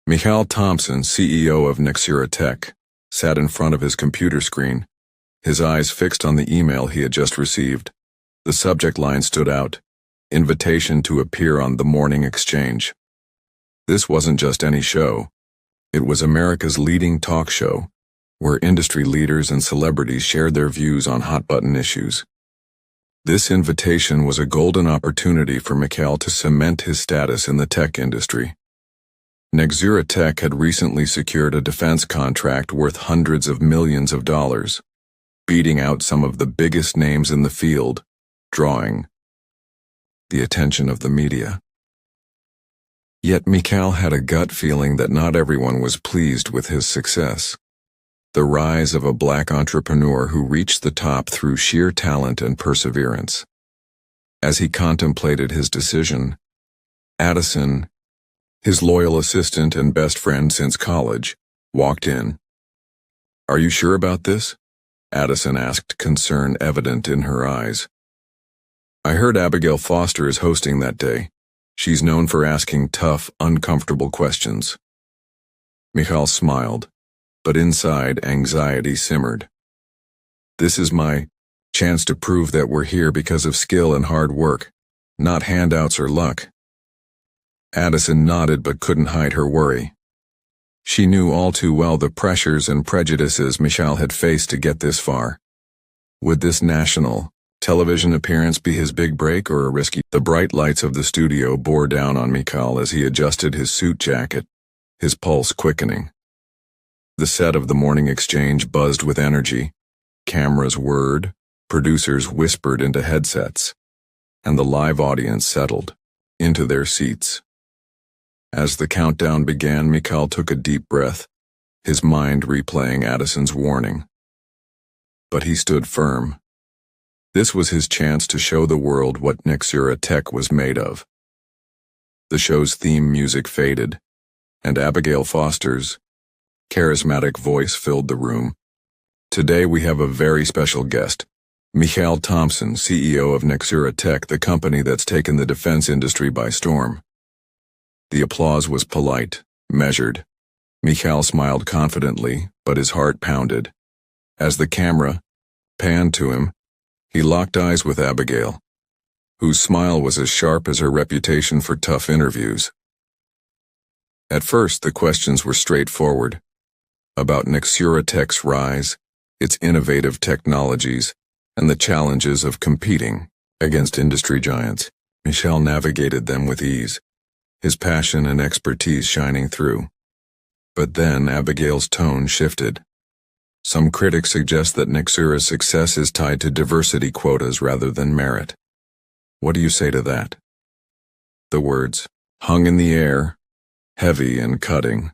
Michal Thompson, CEO of Nexura Tech, sat in front of his computer screen, his eyes fixed on the email he had just received. The subject line stood out: invitation to appear on The Morning Exchange. This wasn't just any show. It was America's leading talk show, where industry leaders and celebrities shared their views on hot-button issues. This invitation was a golden opportunity for Michal to cement his status in the tech industry. Nexura Tech had recently secured a defense contract worth hundreds of millions of dollars, beating out some of the biggest names in the field, drawing the attention of the media. Yet Michal had a gut feeling that not everyone was pleased with his success. The rise of a black entrepreneur who reached the top through sheer talent and perseverance. As he contemplated his decision, Addison, his loyal assistant and best friend since college, walked in. "Are you sure about this?" Addison asked, concern evident in her eyes. "I heard Abigail Foster is hosting that day. She's known for asking tough, uncomfortable questions." Michal smiled, but inside anxiety simmered. "This is my chance to prove that we're here because of skill and hard work, not handouts or luck." Addison nodded but couldn't hide her worry. She knew all too well the pressures and prejudices Michal had faced to get this far. Would this national television appearance be his big break or a risky? The bright lights of the studio bore down on Michal as he adjusted his suit jacket, his pulse quickening. The set of The Morning Exchange buzzed with energy. Cameras whirred, producers whispered into headsets, and the live audience settled into their seats. As the countdown began, Michal took a deep breath, his mind replaying Addison's warning. But he stood firm. This was his chance to show the world what Nexura Tech was made of. The show's theme music faded, and Abigail Foster's charismatic voice filled the room. "Today we have a very special guest, Michal Thompson, CEO of Nexura Tech, the company that's taken the defense industry by storm." The applause was polite, measured. Michal smiled confidently, but his heart pounded. As the camera panned to him, he locked eyes with Abigail, whose smile was as sharp as her reputation for tough interviews. At first, the questions were straightforward, about Nexura Tech's rise, its innovative technologies, and the challenges of competing against industry giants. Michal navigated them with ease, his passion and expertise shining through. But then Abigail's tone shifted. "Some critics suggest that Nexura's success is tied to diversity quotas rather than merit. What do you say to that?" The words hung in the air, heavy and cutting.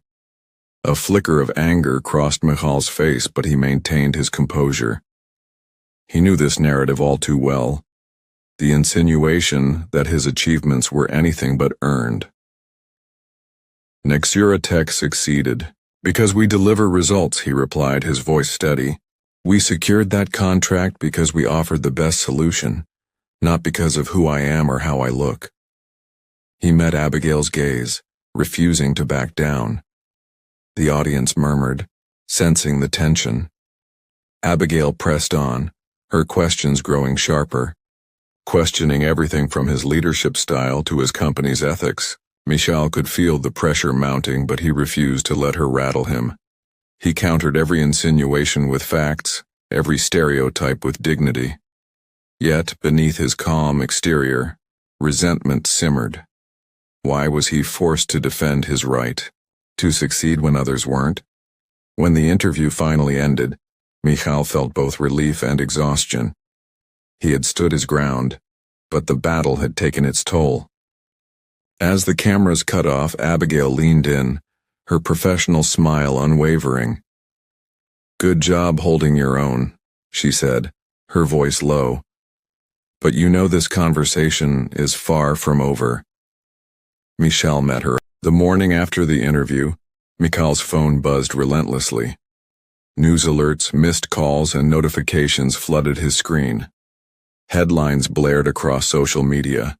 A flicker of anger crossed Michal's face, but he maintained his composure. He knew this narrative all too well, the insinuation that his achievements were anything but earned. "Nexura Tech succeeded because we deliver results," he replied, his voice steady. "We secured that contract because we offered the best solution, not because of who I am or how I look." He met Abigail's gaze, refusing to back down. The audience murmured, sensing the tension. Abigail pressed on, her questions growing sharper, questioning everything from his leadership style to his company's ethics. Michal could feel the pressure mounting, but he refused to let her rattle him. He countered every insinuation with facts, every stereotype with dignity. Yet, beneath his calm exterior, resentment simmered. Why was he forced to defend his right to succeed when others weren't? When the interview finally ended, Michal felt both relief and exhaustion. He had stood his ground, but the battle had taken its toll. As the cameras cut off, Abigail leaned in, her professional smile unwavering. "Good job holding your own," she said, her voice low. "But you know this conversation is far from over." Michal met her. The morning after the interview, Michal's phone buzzed relentlessly. News alerts, missed calls, and notifications flooded his screen. Headlines blared across social media.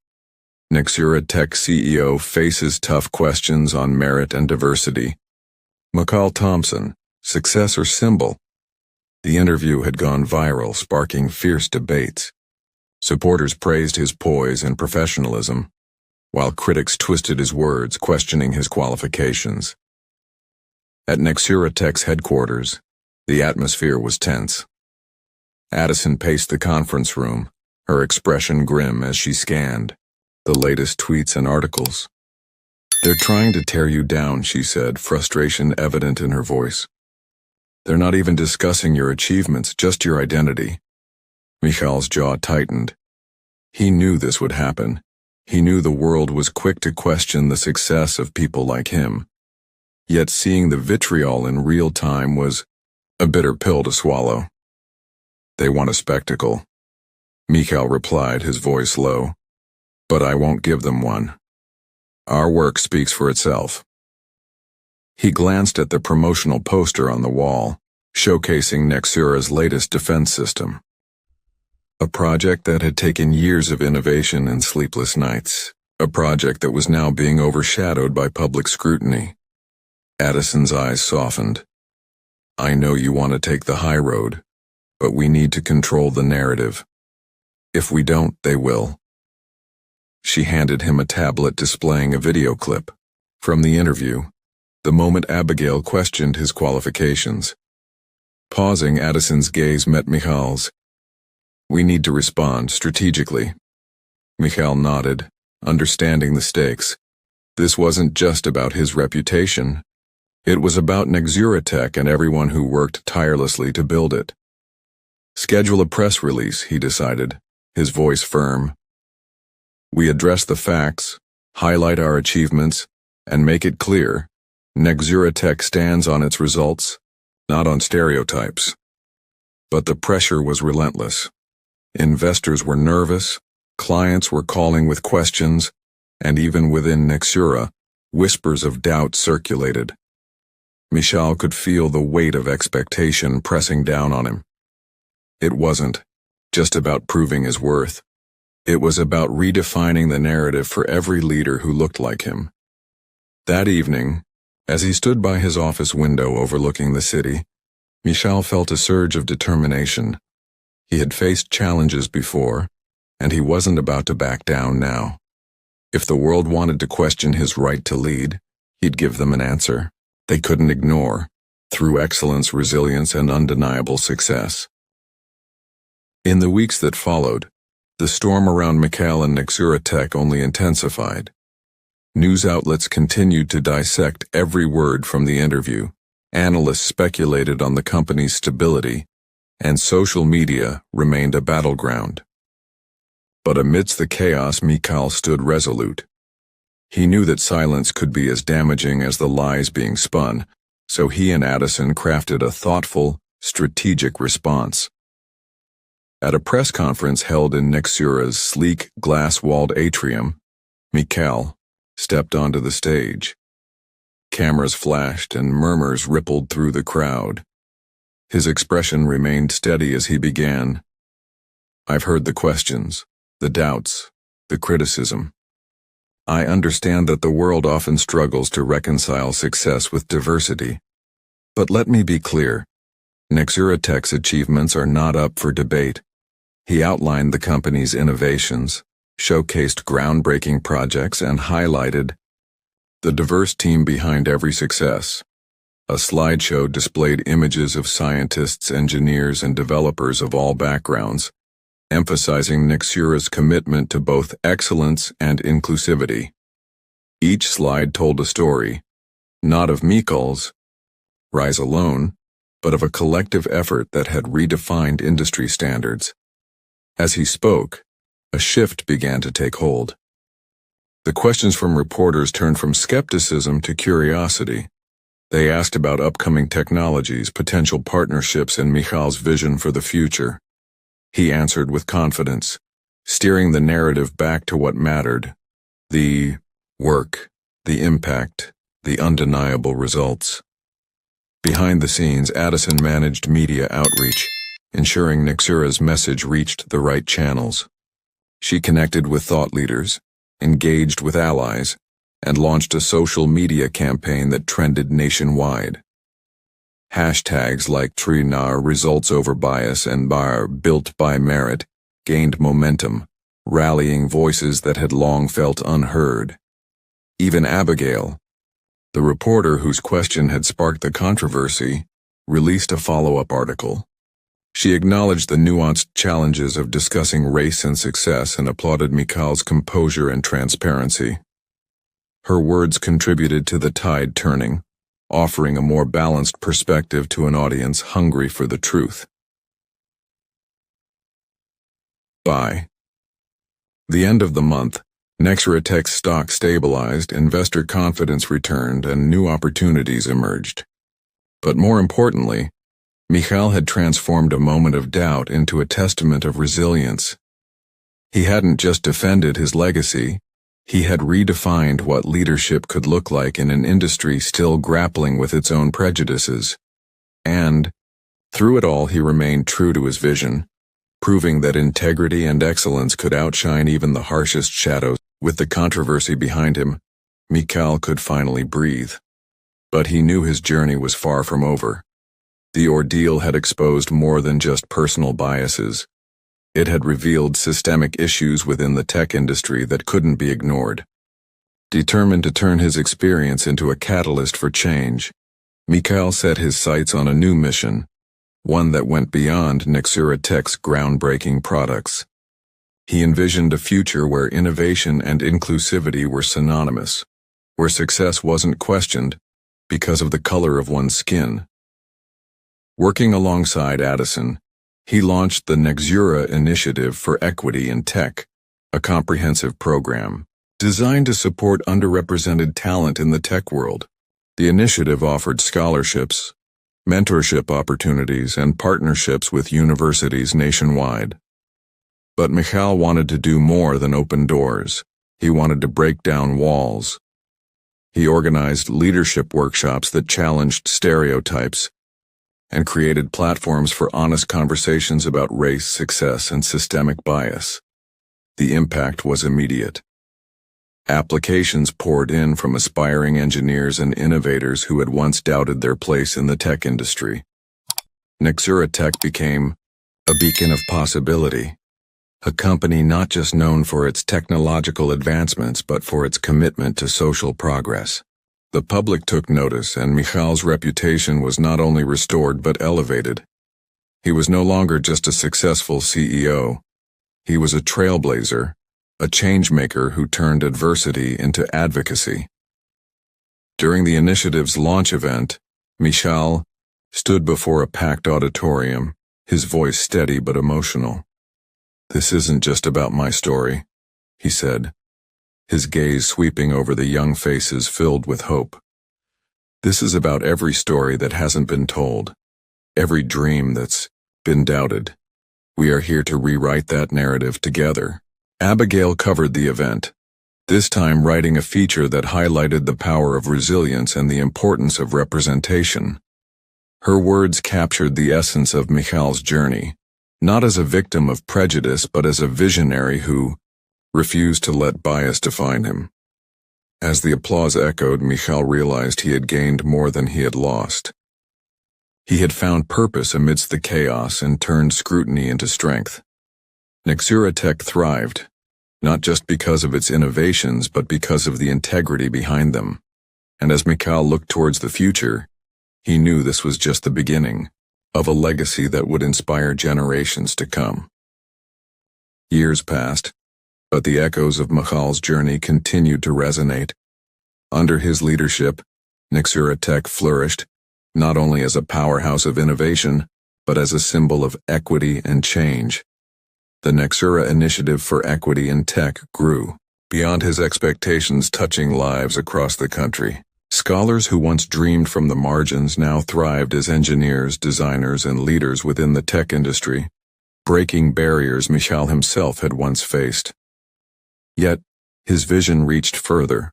Nexura Tech CEO faces tough questions on merit and diversity. McCall Thompson, success or symbol? The interview had gone viral, sparking fierce debates. Supporters praised his poise and professionalism, while critics twisted his words, questioning his qualifications. At Nexura Tech's headquarters, the atmosphere was tense. Addison paced the conference room, her expression grim as she scanned the latest tweets and articles. "They're trying to tear you down," she said, frustration evident in her voice. "They're not even discussing your achievements, just your identity." Michal's jaw tightened. He knew this would happen. He knew the world was quick to question the success of people like him. Yet seeing the vitriol in real time was a bitter pill to swallow. "They want a spectacle," Michal replied, his voice low. "But I won't give them one. Our work speaks for itself." He glanced at the promotional poster on the wall, showcasing Nexura's latest defense system. A project that had taken years of innovation and sleepless nights. A project that was now being overshadowed by public scrutiny. Addison's eyes softened. "I know you want to take the high road, but we need to control the narrative. If we don't, they will." She handed him a tablet displaying a video clip from the interview, the moment Abigail questioned his qualifications. Pausing, Addison's gaze met Michal's. "We need to respond strategically." Michal nodded, understanding the stakes. This wasn't just about his reputation. It was about Nexura Tech and everyone who worked tirelessly to build it. "Schedule a press release," he decided, his voice firm. "We address the facts, highlight our achievements, and make it clear Nexura Tech stands on its results, not on stereotypes." But the pressure was relentless. Investors were nervous, clients were calling with questions, and even within Nexura, whispers of doubt circulated. Michal could feel the weight of expectation pressing down on him. It wasn't just about proving his worth. It was about redefining the narrative for every leader who looked like him. That evening, as he stood by his office window overlooking the city, Michal felt a surge of determination. He had faced challenges before, and he wasn't about to back down now. If the world wanted to question his right to lead, he'd give them an answer they couldn't ignore, through excellence, resilience, and undeniable success. In the weeks that followed, the storm around Michal and Nexura Tech only intensified. News outlets continued to dissect every word from the interview, analysts speculated on the company's stability, and social media remained a battleground. But amidst the chaos, Michal stood resolute. He knew that silence could be as damaging as the lies being spun, so he and Addison crafted a thoughtful, strategic response. At a press conference held in Nexura's sleek, glass-walled atrium, Michal stepped onto the stage. Cameras flashed and murmurs rippled through the crowd. His expression remained steady as he began. "I've heard the questions, the doubts, the criticism. I understand that the world often struggles to reconcile success with diversity. But let me be clear, Nexura Tech's achievements are not up for debate." He outlined the company's innovations, showcased groundbreaking projects, and highlighted the diverse team behind every success. A slideshow displayed images of scientists, engineers, and developers of all backgrounds, emphasizing Nexura's commitment to both excellence and inclusivity. Each slide told a story, not of Michal's rise alone, but of a collective effort that had redefined industry standards. As he spoke, a shift began to take hold. The questions from reporters turned from skepticism to curiosity. They asked about upcoming technologies, potential partnerships, and Michal's vision for the future. He answered with confidence, steering the narrative back to what mattered: the work, the impact, the undeniable results. Behind the scenes, Addison managed media outreach, ensuring Nexura's message reached the right channels. She connected with thought leaders, engaged with allies, and launched a social media campaign that trended nationwide. Hashtags like TRINAR results over bias and BAR built by merit gained momentum, rallying voices that had long felt unheard. Even Abigail, the reporter whose question had sparked the controversy, released a follow-up article. She acknowledged the nuanced challenges of discussing race and success and applauded Mikhail's composure and transparency. Her words contributed to the tide turning, offering a more balanced perspective to an audience hungry for the truth. By the end of the month, Nexura Tech's stock stabilized, investor confidence returned, and new opportunities emerged. But more importantly, Mikhail had transformed a moment of doubt into a testament of resilience. He hadn't just defended his legacy, he had redefined what leadership could look like in an industry still grappling with its own prejudices. And, through it all, he remained true to his vision, proving that integrity and excellence could outshine even the harshest shadows. With the controversy behind him, Mikhail could finally breathe. But he knew his journey was far from over. The ordeal had exposed more than just personal biases. It had revealed systemic issues within the tech industry that couldn't be ignored. Determined to turn his experience into a catalyst for change, Mikhail set his sights on a new mission, one that went beyond Nexura Tech's groundbreaking products. He envisioned a future where innovation and inclusivity were synonymous, where success wasn't questioned because of the color of one's skin. Working alongside Addison, he launched the Nexura Initiative for Equity in Tech, a comprehensive program designed to support underrepresented talent in the tech world. The initiative offered scholarships, mentorship opportunities, and partnerships with universities nationwide. But Mikhail wanted to do more than open doors. He wanted to break down walls. He organized leadership workshops that challenged stereotypes and created platforms for honest conversations about race, success, and systemic bias. The impact was immediate. Applications poured in from aspiring engineers and innovators who had once doubted their place in the tech industry. Nexura Tech became a beacon of possibility, a company not just known for its technological advancements but for its commitment to social progress. The public took notice, and Mikhail's reputation was not only restored but elevated. He was no longer just a successful CEO. He was a trailblazer, a changemaker who turned adversity into advocacy. During the initiative's launch event, Mikhail stood before a packed auditorium, his voice steady but emotional. "This isn't just about my story," he said, his gaze sweeping over the young faces filled with hope. "This is about every story that hasn't been told, every dream that's been doubted. We are here to rewrite that narrative together." Abigail covered the event, this time writing a feature that highlighted the power of resilience and the importance of representation. Her words captured the essence of Mikhail's journey, not as a victim of prejudice but as a visionary who refused to let bias define him. As the applause echoed, Mikhail realized he had gained more than he had lost. He had found purpose amidst the chaos and turned scrutiny into strength. Nexura Tech thrived, not just because of its innovations but because of the integrity behind them. And as Mikhail looked towards the future, he knew this was just the beginning of a legacy that would inspire generations to come. Years passed, but the echoes of Mikhail's journey continued to resonate. Under his leadership, Nexura Tech flourished, not only as a powerhouse of innovation, but as a symbol of equity and change. The Nexura Initiative for Equity in Tech grew beyond his expectations, touching lives across the country. Scholars who once dreamed from the margins now thrived as engineers, designers, and leaders within the tech industry, breaking barriers Mikhail himself had once faced. Yet, his vision reached further.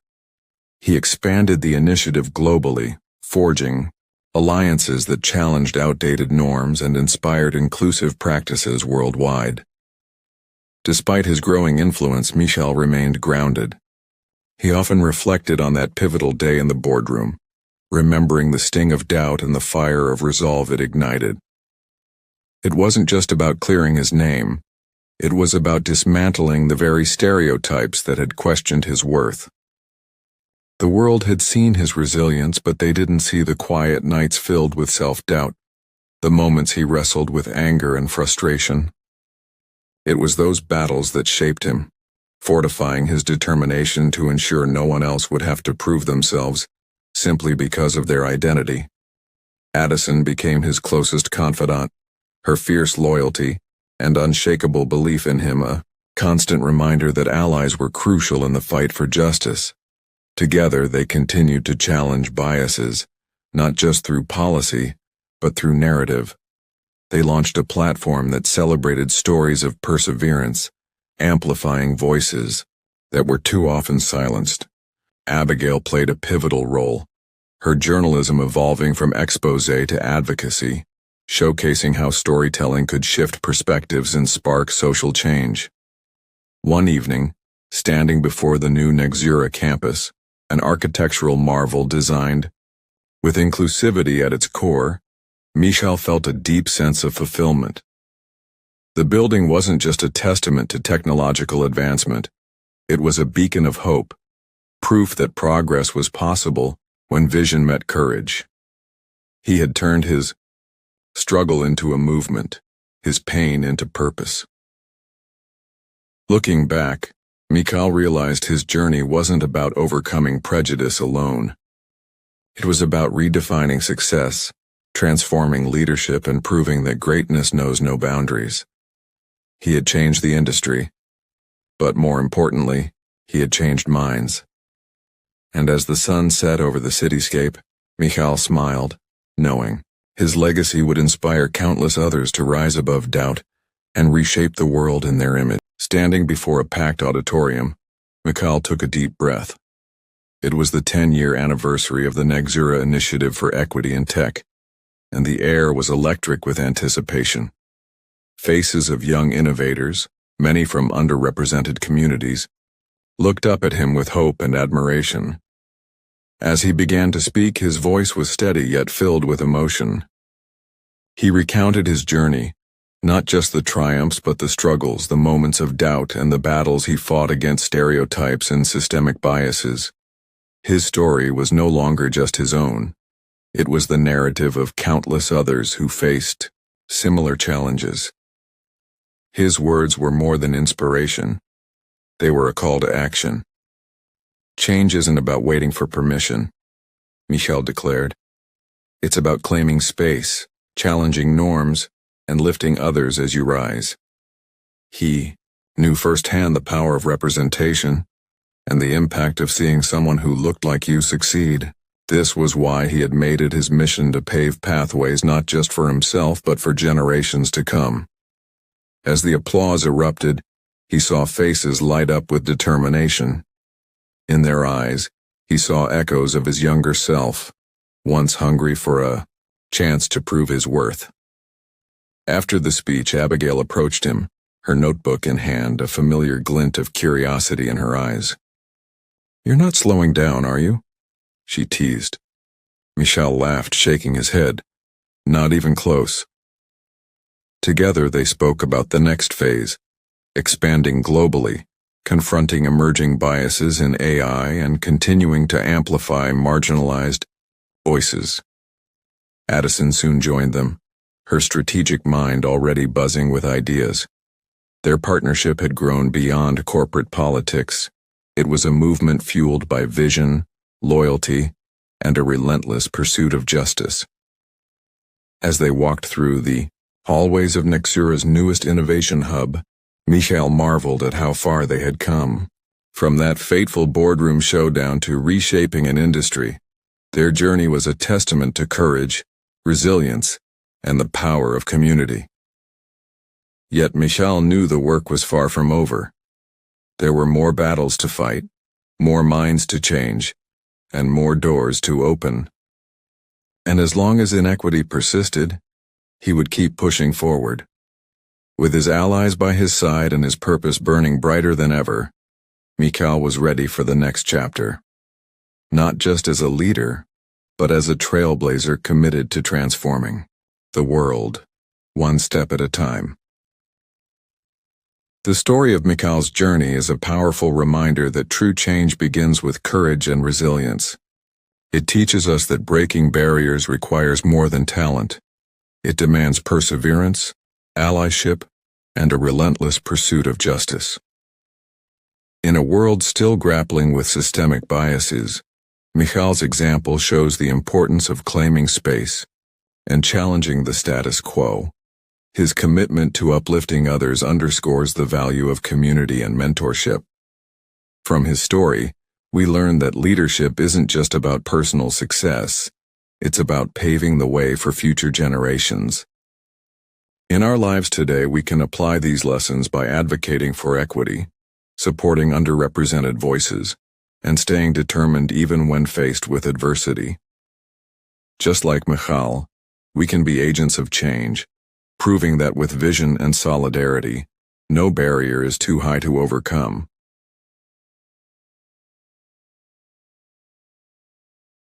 He expanded the initiative globally, forging alliances that challenged outdated norms and inspired inclusive practices worldwide. Despite his growing influence, Michel remained grounded. He often reflected on that pivotal day in the boardroom, remembering the sting of doubt and the fire of resolve it ignited. It wasn't just about clearing his name. It was about dismantling the very stereotypes that had questioned his worth. The world had seen his resilience, but they didn't see the quiet nights filled with self-doubt, the moments he wrestled with anger and frustration. It was those battles that shaped him, fortifying his determination to ensure no one else would have to prove themselves simply because of their identity. Addison became his closest confidant, her fierce loyalty and unshakable belief in him a constant reminder that allies were crucial in the fight for justice. Together they continued to challenge biases, not just through policy, but through narrative. They launched a platform that celebrated stories of perseverance, amplifying voices that were too often silenced. Abigail played a pivotal role, her journalism evolving from exposé to advocacy, showcasing how storytelling could shift perspectives and spark social change. One evening, standing before the new Nexura campus, an architectural marvel designed with inclusivity at its core, Michel felt a deep sense of fulfillment. The building wasn't just a testament to technological advancement, it was a beacon of hope, proof that progress was possible when vision met courage. He had turned his struggle into a movement, his pain into purpose. Looking back, Michel realized his journey wasn't about overcoming prejudice alone. It was about redefining success, transforming leadership, and proving that greatness knows no boundaries. He had changed the industry, but more importantly, he had changed minds. And as the sun set over the cityscape, Michel smiled, knowing his legacy would inspire countless others to rise above doubt and reshape the world in their image. Standing before a packed auditorium, Michel took a deep breath. It was the 10-year anniversary of the Nexura Initiative for Equity in Tech, and the air was electric with anticipation. Faces of young innovators, many from underrepresented communities, looked up at him with hope and admiration. As he began to speak, his voice was steady yet filled with emotion. He recounted his journey, not just the triumphs but the struggles, the moments of doubt, and the battles he fought against stereotypes and systemic biases. His story was no longer just his own. It was the narrative of countless others who faced similar challenges. His words were more than inspiration. They were a call to action. Change isn't about waiting for permission, Michel declared. It's about claiming space, challenging norms, and lifting others as you rise. He knew firsthand the power of representation and the impact of seeing someone who looked like you succeed. This was why he had made it his mission to pave pathways not just for himself but for generations to come. As the applause erupted, he saw faces light up with determination. In their eyes, he saw echoes of his younger self, once hungry for a chance to prove his worth. After the speech, Abigail approached him, her notebook in hand, a familiar glint of curiosity in her eyes. "You're not slowing down, are you?" she teased. Michel laughed, shaking his head. "Not even close." Together they spoke about the next phase, expanding globally, confronting emerging biases in AI, and continuing to amplify marginalized voices. Addison soon joined them, her strategic mind already buzzing with ideas. Their partnership had grown beyond corporate politics. It was a movement fueled by vision, loyalty, and a relentless pursuit of justice. As they walked through the hallways of Nexura's newest innovation hub, Michel marveled at how far they had come. From that fateful boardroom showdown to reshaping an industry, their journey was a testament to courage, resilience, and the power of community. Yet Michel knew the work was far from over. There were more battles to fight, more minds to change, and more doors to open. And as long as inequity persisted, he would keep pushing forward. With his allies by his side and his purpose burning brighter than ever, Michal was ready for the next chapter. Not just as a leader, but as a trailblazer committed to transforming the world, one step at a time. The story of Michal's journey is a powerful reminder that true change begins with courage and resilience. It teaches us that breaking barriers requires more than talent. It demands perseverance, allyship, and a relentless pursuit of justice. In a world still grappling with systemic biases, Michal's example shows the importance of claiming space and challenging the status quo. His commitment to uplifting others underscores the value of community and mentorship. From his story, we learn that leadership isn't just about personal success, it's about paving the way for future generations. In our lives today, we can apply these lessons by advocating for equity, supporting underrepresented voices, and staying determined even when faced with adversity. Just like Michal, we can be agents of change, proving that with vision and solidarity, no barrier is too high to overcome.